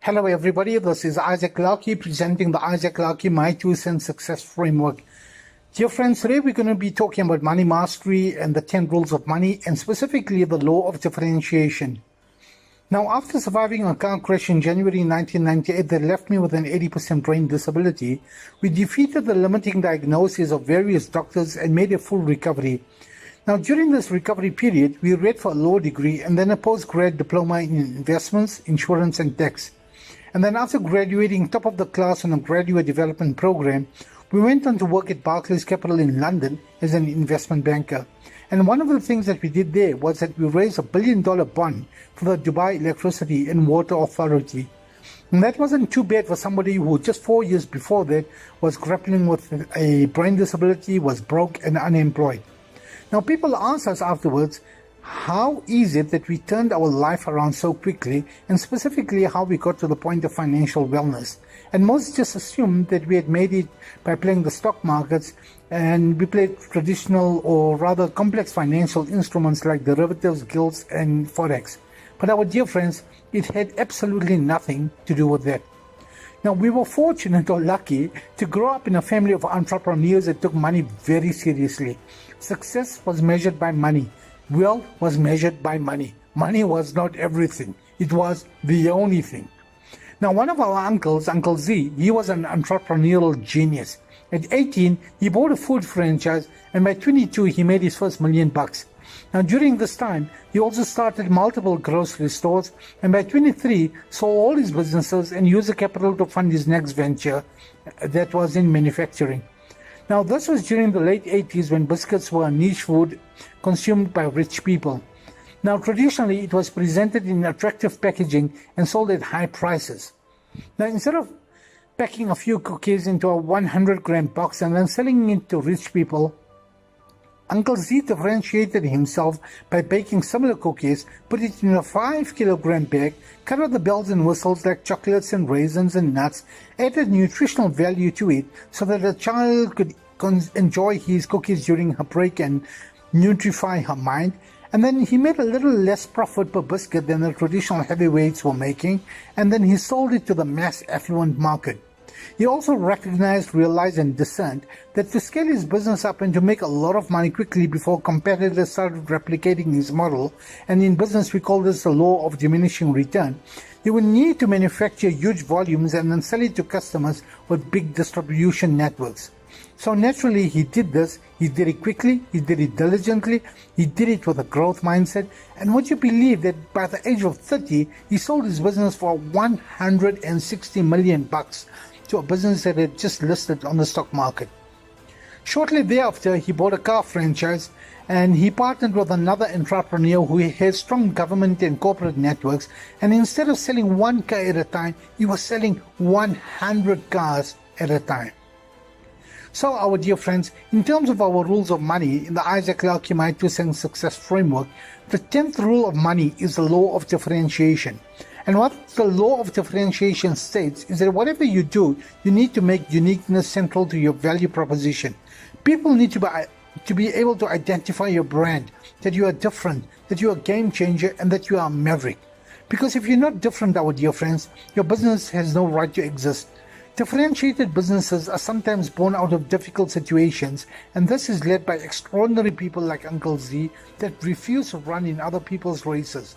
Hello everybody, this is Isaac Larkey presenting the Isaac Larkey My 2 Cents Success Framework. Dear friends, today we're going to be talking about money mastery and the 10 rules of money, and specifically the law of differentiation. Now, after surviving a car crash in January 1998 that left me with an 80% brain disability, we defeated the limiting diagnoses of various doctors and made a full recovery. Now, during this recovery period, we read for a law degree and then a postgrad diploma in investments, insurance and tax. And then after graduating top of the class on a graduate development program, we went on to work at Barclays Capital in London as an investment banker. And one of the things that we did there was that we raised $1 billion bond for the Dubai Electricity and Water Authority. And that wasn't too bad for somebody who just 4 years before that was grappling with a brain disability, was broke and unemployed. Now people asked us afterwards, how is it that we turned our life around so quickly, and specifically how we got to the point of financial wellness? And most just assumed that we had made it by playing the stock markets, and we played traditional or rather complex financial instruments like derivatives, gilts and forex. But our dear friends, it had absolutely nothing to do with that. Now, we were fortunate or lucky to grow up in a family of entrepreneurs that took money very seriously. Success was measured by money. Wealth was measured by money. Money was not everything. It was the only thing. Now, one of our uncles, Uncle Z, he was an entrepreneurial genius. At 18, he bought a food franchise, and by 22, he made his first $1 million. Now, during this time, he also started multiple grocery stores, and by 23, sold all his businesses and used the capital to fund his next venture, that was in manufacturing. Now, this was during the late 80s when biscuits were a niche food consumed by rich people. Now, traditionally, it was presented in attractive packaging and sold at high prices. Now, instead of packing a few cookies into a 100-gram box and then selling it to rich people, Uncle Z differentiated himself by baking similar cookies, put it in a 5-kilogram bag, cut out the bells and whistles like chocolates and raisins and nuts, added nutritional value to it so that a child could enjoy his cookies during her break and nutrify her mind. And then he made a little less profit per biscuit than the traditional heavyweights were making, and then he sold it to the mass affluent market. He also recognized, realized and discerned that to scale his business up and to make a lot of money quickly before competitors started replicating his model, and in business we call this the law of diminishing return, he would need to manufacture huge volumes and then sell it to customers with big distribution networks. So naturally he did this, he did it quickly, he did it diligently, he did it with a growth mindset, and would you believe that by the age of 30, he sold his business for $160 million to a business that had just listed on the stock market. Shortly thereafter, he bought a car franchise and he partnered with another entrepreneur who has strong government and corporate networks, and instead of selling one car at a time, he was selling 100 cars at a time. So our dear friends, in terms of our rules of money in the Isaac Larkey My 2 Cents Success Framework, the 10th rule of money is the law of differentiation. And what the law of differentiation states is that whatever you do, you need to make uniqueness central to your value proposition. People need to be able to identify your brand, that you are different, that you are a game changer, and that you are a maverick. Because if you're not different, our dear friends, your business has no right to exist. Differentiated businesses are sometimes born out of difficult situations, and this is led by extraordinary people like Uncle Z that refuse to run in other people's races.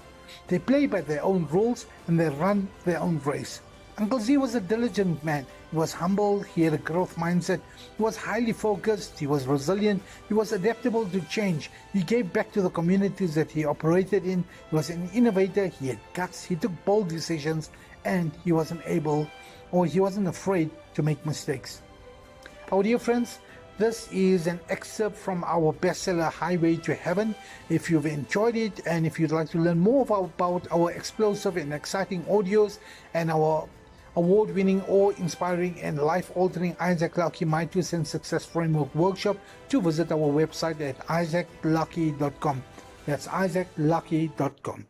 They play by their own rules and they run their own race. Uncle Z was a diligent man. He was humble, he had a growth mindset, he was highly focused, he was resilient, he was adaptable to change, he gave back to the communities that he operated in, he was an innovator, he had guts, he took bold decisions, and he wasn't afraid to make mistakes. Our dear friends, this is an excerpt from our bestseller Highway to Heaven. If you've enjoyed it and if you'd like to learn more about our explosive and exciting audios and our award-winning, awe-inspiring and life-altering Isaac Larkey My 2 Cents Success Framework workshop, to visit our website at isaaclarkey.com. That's isaaclarkey.com.